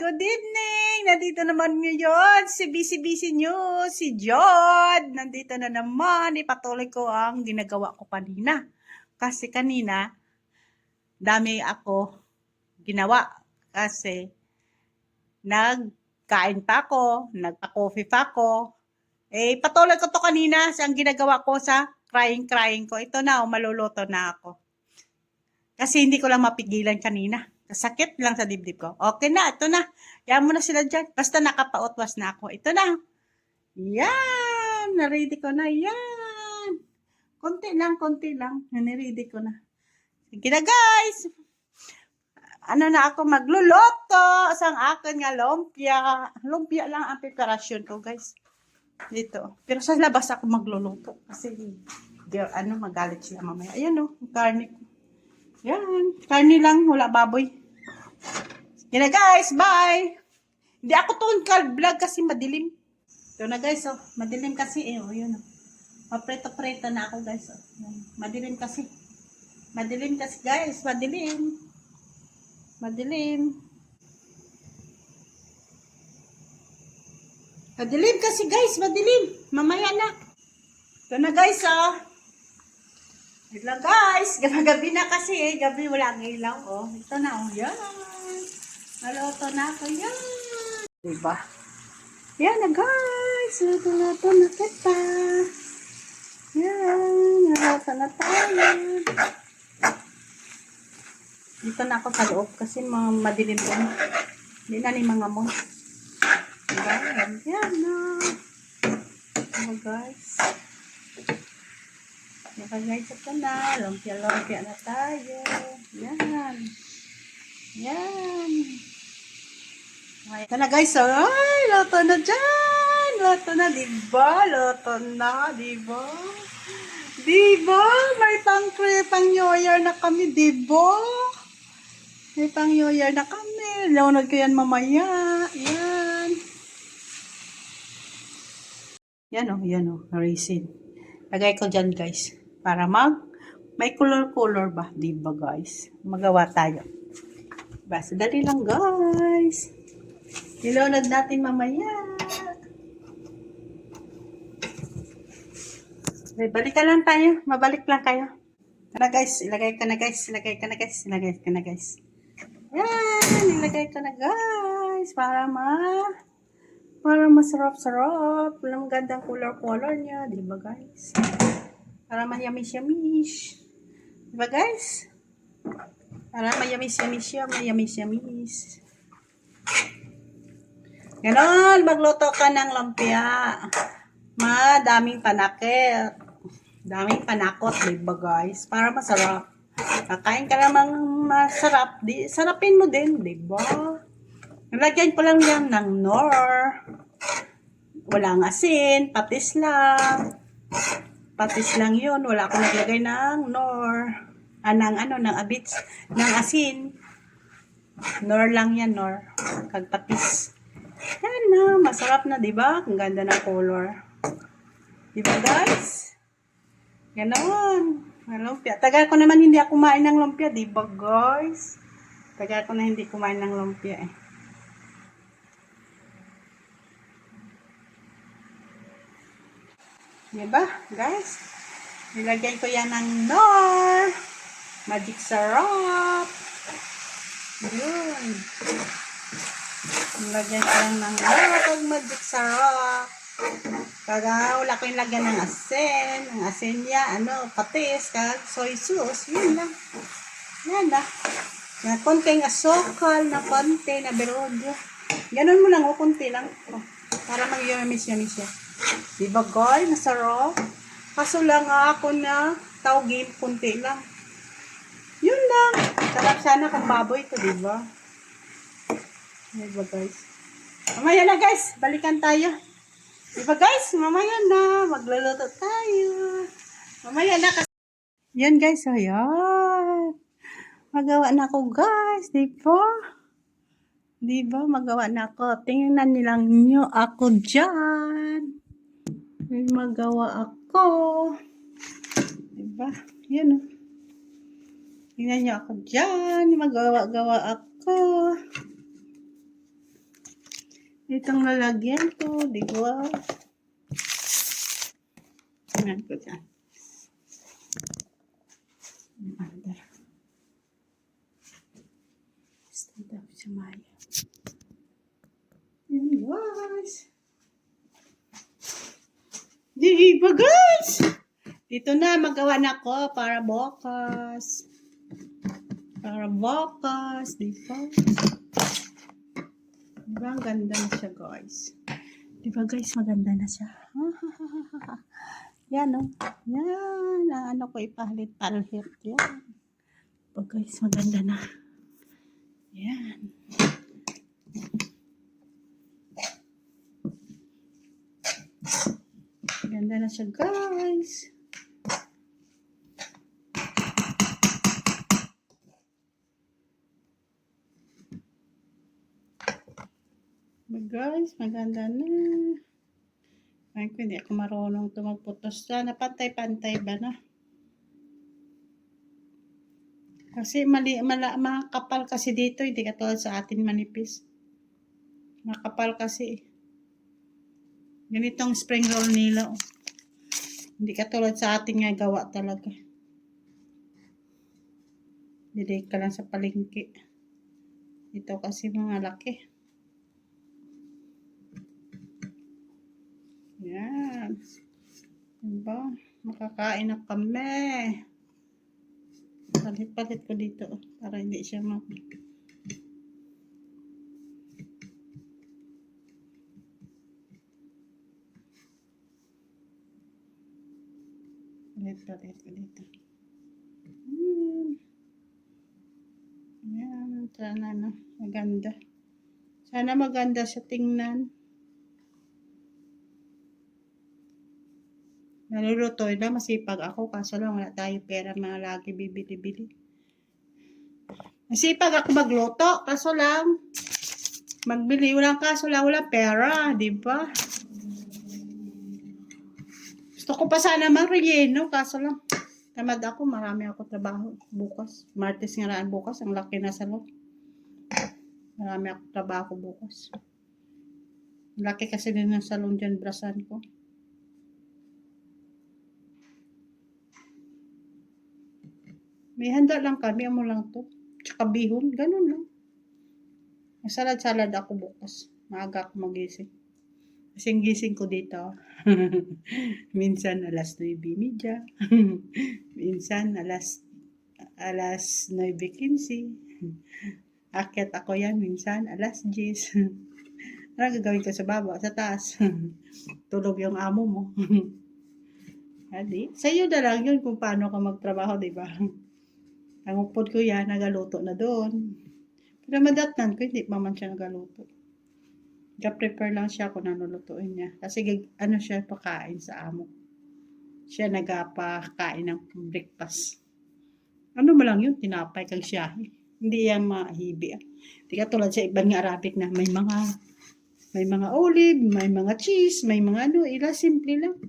good evening! Nandito naman ngayon si Busy News, si Jod. Nandito na naman, ipatuloy ko ang ginagawa ko kanina. Kasi kanina, dami ako ginawa. Kasi nagkain pa ako, nagpa-coffee pa ako. Patuloy ko to kanina sa ang ginagawa ko sa crying ko. Ito na, maluluto na ako. Kasi hindi ko lang mapigilan kanina. Sakit lang sa dibdib ko. Okay na, ito na. Yan mo na sila dyan. Basta nakapautwas na ako. Ito na. Yan. Naready ko na. Yan. Konti lang. Naready ko na. Sige na guys. Ano na ako magluluto sa akin nga lumpia. Lumpia lang ang preparasyon ko guys. Dito. Pero sa labas ako magluluto. Kasi magalit sila mamaya. Ayan o. Karne ko. Yan. Karne lang. Wala baboy. Yan na guys. Bye. Hindi ako to vlog kasi madilim. Ito na guys. Oh. Madilim kasi. Oh, yun. Oh. Mapreto-preto na ako guys. Oh. Madilim kasi. Madilim kasi guys. Madilim. Madilim kasi guys. Madilim. Mamaya na. Ito na guys. Oh. Ito lang guys. Gabi na kasi gabi wala ng ilaw. Oh. Ito na. Oh. Yan. Naluto na ako. Yan. Diba? Yan na guys. Luto na kita. Yan. Naluto na tayo. Dito na ako sa loob kasi madilim din. Hindi na ni mga mo. Diba? Yan na. Diba guys? Diba guys? Ito na. Lumpia na tayo. Yan. Yan. Ito na guys. Ay, luto na dyan. Luto na, diba? Luto na, diba? Diba? May pang New Year na kami, diba? May pang New Year na kami. Launod ko yan mamaya. Yan. Yan o. Raisin. Lagay ko dyan guys. Para may color ba? Diba guys? Magawa tayo. Basta dali lang guys. Ilunod natin mamaya. Balikan lang tayo. Mabalik lang kayo. Tara guys. Ilagay ko na guys. Yan. Ilagay ko na guys. Para masarap-sarap. Walang gandang color niya. Diba guys? Para mayamis-yamis. Diba guys? Para mayamis-yamis siya. Ganon, magluto ka ng lumpia. Madaming panakit. Daming panakot, diba guys? Para masarap. Kakain ka namang masarap. Sarapin mo din, diba? Nalagyan ko lang yan ng nor. Walang asin, patis lang. Patis lang yun. Wala akong naglagay ng nor. Ng abits. Ng asin. Nor lang yan, nor. Kagpatis. Yan na, masarap na, diba? Ang ganda ng color. Diba, guys? Ganon. Lumpia. Tagal ko naman hindi ako kumain ng lumpia, diba, guys? Tagal ko na hindi kumain ng lumpia, eh. Diba, guys? Nilagay ko yan ng nor. Magic sarap. Yun. Nilagay ko lang ng magic sarap. Kaga wala ko yung lagyan ng asin. Ang asin niya, patis, soy sauce. Yun lang. Yan na. Na konting asukal, na konti, na berodyo. Ganun mo lang, konti lang. Para mag-yamis-yamis siya. Diba guys, masarap? Kaso lang ako na tawagin, konti lang. Yun lang. Sarap sana kung baboy ito, diba? Diba guys? Mamaya na guys, balikan tayo. Diba guys, mamaya na. Magluluto tayo. Mamaya na. Yan guys, ayan. Magawa na ako guys, diba? Diba, magawa na ako. Tingnan nilang nyo ako dyan. Magawa ako. Diba? Yan o. Tingnan nyo ako dyan. Magawa-gawa ako. Itong lalagyan ko, di ba? Ayan ko dyan. Under. Stand up sa Maya. Ayan guys. Di ba guys? Dito na, magawa na ako para bukas. Para bukas, di ba? Diba, ang ganda na siya, guys. Diba, guys, maganda na siya. Yan, oh. Yan. Ano ko, ipahalit-palit. Yan. Diba, guys, maganda na. Yan. Maganda na siya, guys. Guys, maganda na. Ay, hindi ako marunong ito magputos. Sana pantay-pantay ba na? Kasi makapal kasi dito. Hindi katulad sa atin manipis. Makapal kasi. Ganitong spring roll nila. Oh. Hindi katulad sa atin nga gawa talaga. Dili ka lang sa palengke. Ito kasi mga laki. Yan. Diba? Makakain na kami. Palit-palit ko dito. Para hindi siya palit-palit ko dito. Yan. Sana na. Maganda. Sana maganda sa tingnan. Naluluto na, masipag ako, kaso lang wala tayo pera mga lagi bibili-bili. Masipag ako magluto, kaso lang magbili lang, kaso lang wala pera, di ba? Gusto ko pa sana mag-relleno, kaso lang tamad ako, marami ako trabaho bukas. Martes nga raan bukas, ang laki na salon. Marami ako trabaho bukas. Laki kasi din ng salon dyan, brasan ko. May handa lang kami, amo lang to. Tsaka bihon, ganun lang. Salad-salad ako bukas. Maaga ako magising. Kasi gising ko dito. Minsan alas 9:30. Minsan alas 9:15. Akyat ako yan minsan alas 10. Ano gagawin ko sa baba, sa taas? Tulog yung amo mo. Hadi, sa'yo na lang yun kung paano ka magtrabaho, di ba? Ang upod ko yan, nagaluto na doon. Pero madatnan ko, hindi pa man siya nagaluto. Nag-prepare lang siya kung nanulutuin niya. Kasi ano siya pakain sa amo. Siya nagpakain ng breakfast. Ano mo lang yun, tinapay kang siya. Hindi yan mahibi. Hindi ka tulad sa ibang Arabic na may mga olive, may mga cheese, may mga ano, simple lang.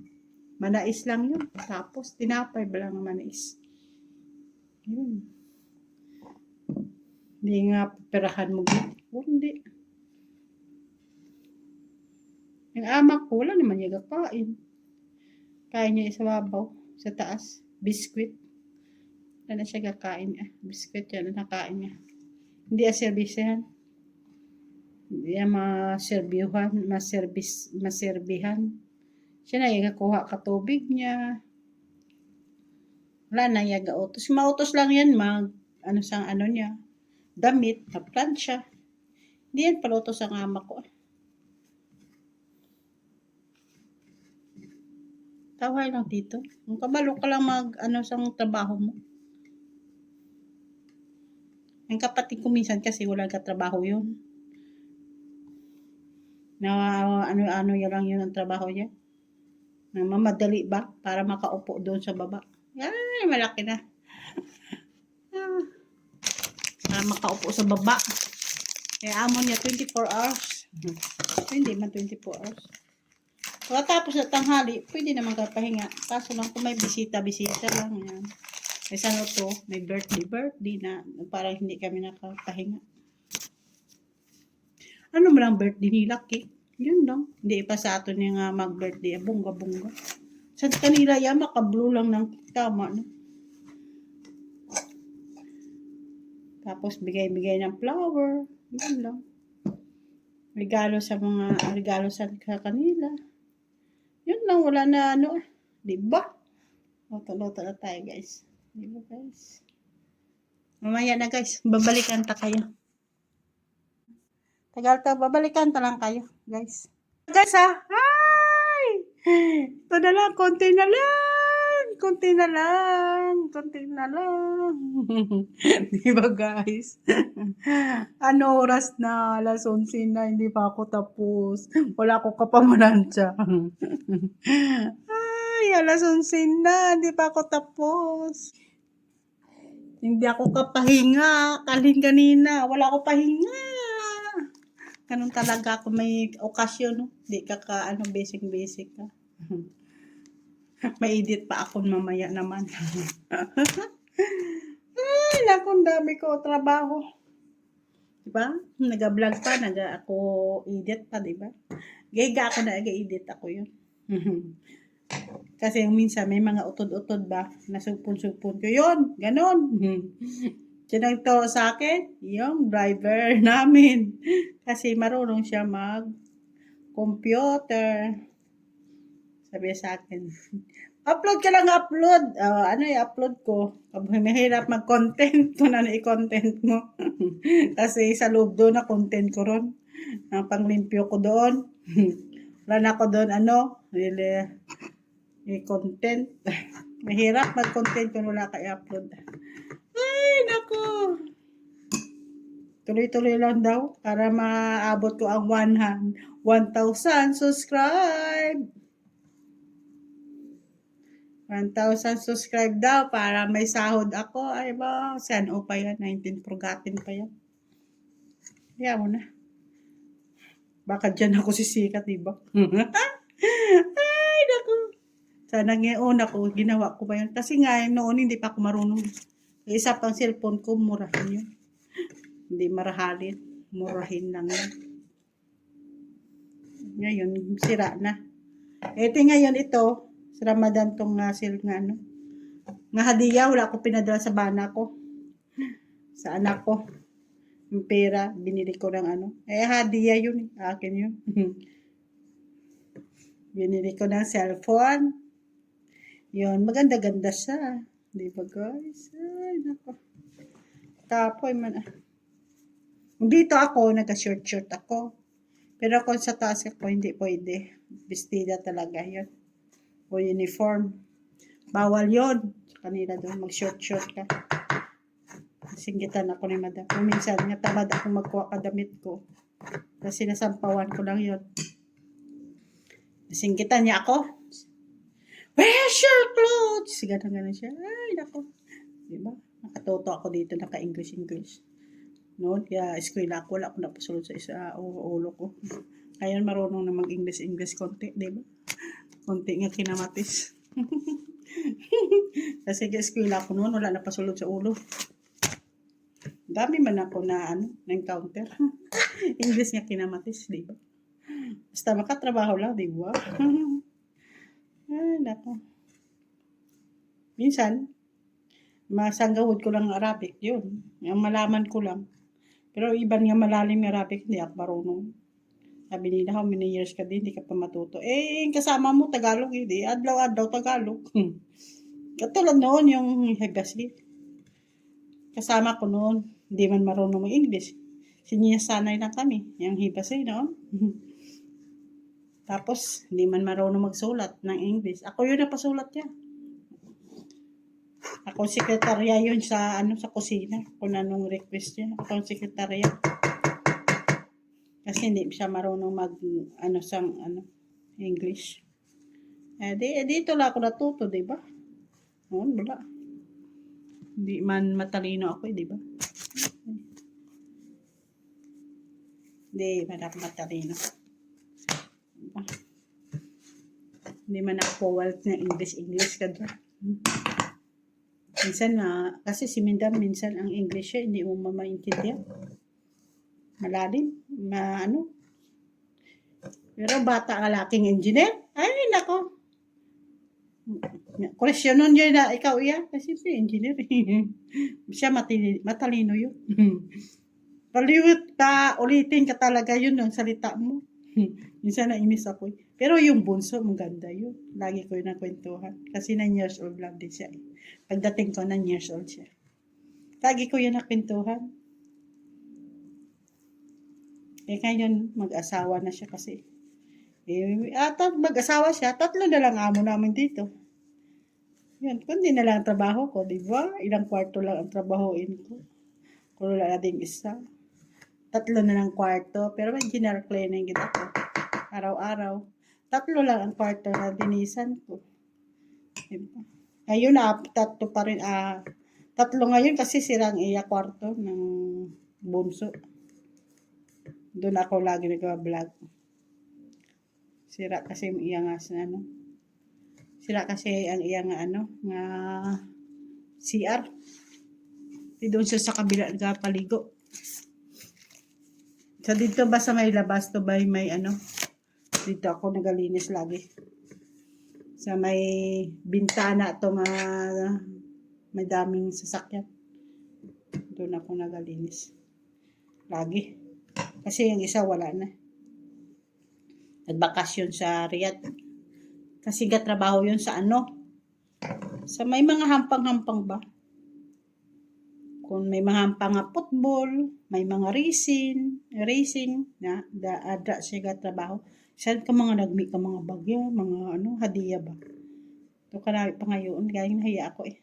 Manais lang yun. Tapos, tinapay ba lang manais. Yun. Hindi nga perahan mo gito. Hindi. Yung ama ko, wala naman niya kakain. Kain niya sa babaw, sa taas. Biskuit. Wala na siya kakain. Biskuit yan, nakain niya. Hindi aserbihan. Hindi maserbihan. Siya na yung kakuha katubig niya. Wala na yaga utos. Mautos lang yan sang ano niya. Damit, na plancha. Hindi yan palutos ang ama ko. Tawag lang dito. Kung kabalo ka lang sang trabaho mo. Ang kapatid ko minsan kasi wala ka trabaho yun. Na ano lang yun ang trabaho niya. Na mamadali ba para makaupo doon sa baba. Ay, malaki na. Para makaupo sa baba. Kaya amo niya 24 hours. Hindi man 24 hours. Tapos sa tanghali, pwede naman kapahinga. Kaso lang kung may bisita lang. Yan. May ano to, may birthday na parang hindi kami nakapahinga. Ano mo lang birthday nila, cake? Yun lang. Hindi pa sa ato niya nga mag-birthday. Bongga-bongga. Sa kanila yan, maka-blue lang ng tama. No? Tapos bigay-bigay ng flower. Yun lang. Regalo sa kanila. Yun lang, wala na ano. Diba? Loto-loto na tayo guys. Diba guys? Mamaya na guys, babalikan ta kayo. Tagal ta, babalikan ta lang kayo guys. Guys ha, ay! Ito na lang, konti na lang. Konti na lang. Konti na lang. Diba guys? Ano oras na? Alas 11 na, hindi pa ako tapos. Wala akong kapamalansya. Ay, alas 11 na, hindi pa ako tapos. Hindi ako kapahinga. Kalin kanina, wala ako pahinga. Ganun talaga ako may okasyon, no? Hindi ka basic ka. May edit pa ako mamaya naman. Ay, naku, dami ko trabaho. Diba? Nag-vlog pa, ako edit pa, diba? Gaya ako na edit ako yun. Kasi minsan may mga utod-utod ba, nasupon-supon ko yun, ganon. Sinagto sa akin, yung driver namin. Kasi marunong siya mag-computer. Sabi sa akin, upload ka lang, upload. Ano i-upload ko? Mahirap mag-content kung ano i-content mo. Kasi sa loob doon na content ko ron. Ang panglimpyo ko doon. Wala na ako doon, i-content. Mahirap mag-content kung wala ka i-upload. Ay, naku. Tuloy-tuloy lang daw para maabot ko ang 1,000 subscribe. 1,000 subscribe daw para may sahod ako. Ay ba, saan o pa yan? 19 Prugatin pa yan. Kaya mo na. Baka dyan ako sisikat, diba? Ay, naku. Sana ngayon ako, ginawa ko pa yun. Kasi nga, noon hindi pa ako marunong. Isa pang cellphone ko, murahin yun. Hindi marahalin. Murahin lang yun. Ngayon, sira na. Ito ngayon ito, sa Ramadan tong sale nga nga hadiah, wala ko pinadala sa bana ko. Sa anak ko. Yung pera, binili ko ng hadiah yun. Akin yun. Binili ko ng cellphone. Yun, maganda-ganda siya. Di ba guys? Ay, nako. Tapoy man. Dito ako, nag-short ako. Pero kung sa taas ako, hindi pwede. Bestida talaga yun. O uniform. Bawal yun. Kanila doon, mag-short ka. Singgitan ako ni madam. Kung minsan, nga tamad ako magkuha kadamit ko. Kasi nasampawan ko lang yun. Singgitan niya ako. Where's your clothes? Ganun siya. Ay, nako. Diba? Nakatuto ako dito, naka-English. Noon, kaya eskwela ako, wala ako napasulod sa ulo ko. Kaya marunong na mag-English konti, diba? Konti nga kinamatis. Kasi eskwela ko noon, wala napasulod sa ulo. Dami man ako na na-encounter. English nga kinamatis, diba? Basta makatrabaho lang, diba? Ay, nako. Minsan, masanggahod ko lang Arabic, yun. Yung malaman ko lang. Pero iban nga malalim yung Arabic, hindi ako marunong. Sabi nila, how many years ka din, hindi ka pa matuto. Kasama mo Tagalog, hindi. Adlaw-adlaw Tagalog. Katulad noon yung Hebasi. Kasama ko noon, hindi man marunong mag-English. Siniyasanay lang kami, yung Hebasi noon. Tapos, hindi man marunong magsulat ng English. Ako yun napasulat niya. Ako sekretarya yun sa sa kusina. Kung anong request niya. Ako ang sekretarya. Kasi hindi siya marunong English. Dito lang ako natuto, di ba? Noon, wala. Hindi man matalino ako, di ba? Hindi man ako matalino. Diba? Hindi man ako powalt ng English ka dyan. Minsan kasi si Mindam, minsan ang English siya, hindi mo mamaintindihan. Malalim, Pero bata ang laking engineer. Ay, nako. Questionon niya na ikaw iya. Kasi si engineer. Siya matalino yun. Paliwit ka, ulitin ka talaga yun ng salita mo. Minsan nainis ako. Pero yung bunso, maganda yun. Lagi ko yun nakwentuhan. Kasi 9 years old lang din siya. Pagdating ko, 9 years old siya. Lagi ko yun nakwentuhan. Ngayon, mag-asawa na siya kasi. Mag-asawa siya, 3 na lang amo namin dito. Yan, kundi na lang ang trabaho ko, di ba? Ilang kwarto lang ang trabahoin ko. Kung wala natin isa. 3 na lang kwarto, pero may general cleaning kita ko. Araw-araw. 3 lang ang kwarto na dinisan ko. Diba? Ngayon, 3 pa rin. 3 ngayon kasi sirang iya kwarto ng bunso. Doon ako lagi nag-vlog. Sira kasi ang iya nga sa ano. Sira kasi ang iya nga ano, nga CR. Di doon siya sa kabila nagpaligo. So dito ba sa may labas to ba may ano? Dito ako nagalinis lagi. Sa may bintana to nga may daming sasakyan. Doon ako nagalinis. Lagi. Kasi yung isa wala na. Nagbakasyon sa Riyadh. Kasi trabaho yun sa ano? Sa may mga hampang-hampang ba? Kung may mga hampang nga football, may mga racing na ada siya trabaho. Saan ka mga nagmi ka mga bagya, mga ano, hadiya ba? Ito karami pa ngayon, kaya nahiya ako eh.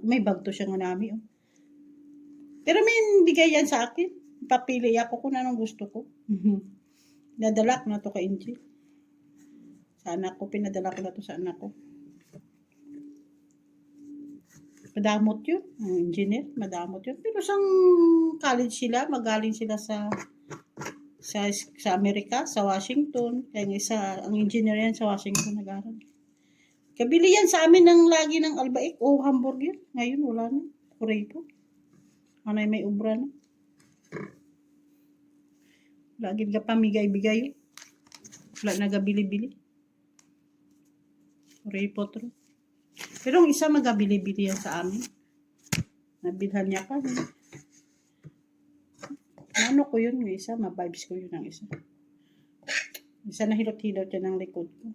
May bag to siya nga nami. Oh. Pero may bigay yan sa akin. Papili ako kung anong gusto ko. Nadala ko na to kay Angie. Sa anak ko, pinadala ko na to sa anak ko. Madamot yun. Ang engineer, madamot yun. Pero sang college sila, magaling sila sa Amerika, sa Washington. Kaya isa, ang engineer yan sa Washington nag-aral. Kabili yan sa amin ng lagi ng albaik o hamburger. Ngayon, wala na. Kurepo. Ano may ubra na. Lagi ka pamigay-bigay. Wala na gabili-bili. Kurepo to. Pero ang isa magabili-bili yan sa amin. Nabilhan niya ka. Ano ko yun yung isa? Ma-vibes ko yun ang isa. Isa na hilot-hilot yan ang likod ko.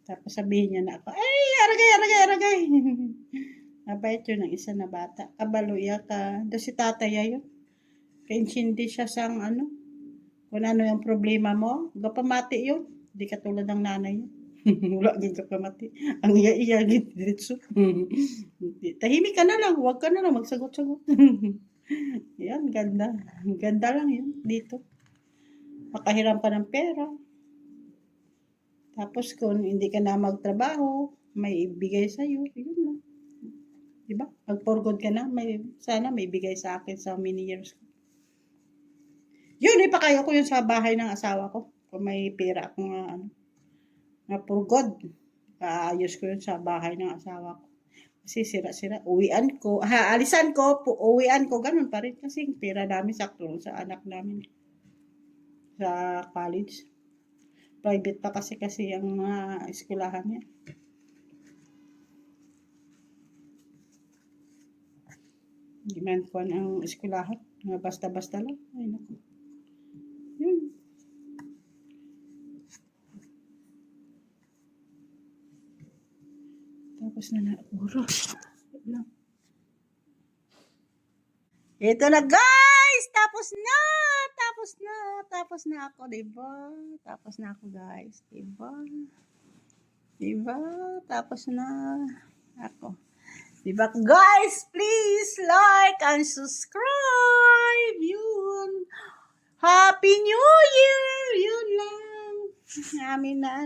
Tapos sabihin niya na ako, ay, aragay. Nabait yun ang isa na bata. Kabaluya ka. Doon si tataya yun. Kaya hindi siya sang ano. Kung ano yung problema mo, gapamati yun. Hindi ka tulad ng nanay niya. Wala din ka pamati. Ang iya-iya diretso. Tahimik ka na lang. Huwag ka na lang magsagot-sagot. Yan, ganda. Ganda lang yun dito. Makahiram ka ng pera. Tapos kung hindi ka na magtrabaho, may ibigay sa'yo. Yun lang. Diba? Pag-forgod ka na, sana may ibigay sa akin sa many years ko. Yun, ipakayo ko yun sa bahay ng asawa ko. Kung may pera akong na purgod. Ayos ko yun sa bahay ng asawa ko. Kasi sira-sira. Uwian ko. Alisan ko. Uwian ko. Ganun pa rin. Kasi pera namin sakto sa anak namin. Sa college. Private pa kasi ang mga eskwelahan niya. Hindi man po ang eskwelahan. Basta-basta lang. Ay, naku. Yun. Tapos na oras. Ito na guys! Tapos na ako, diba? Tapos na ako guys, diba? Tapos na ako. Diba guys? Please like and subscribe! Yun! Happy New Year! Yun lang! Amin na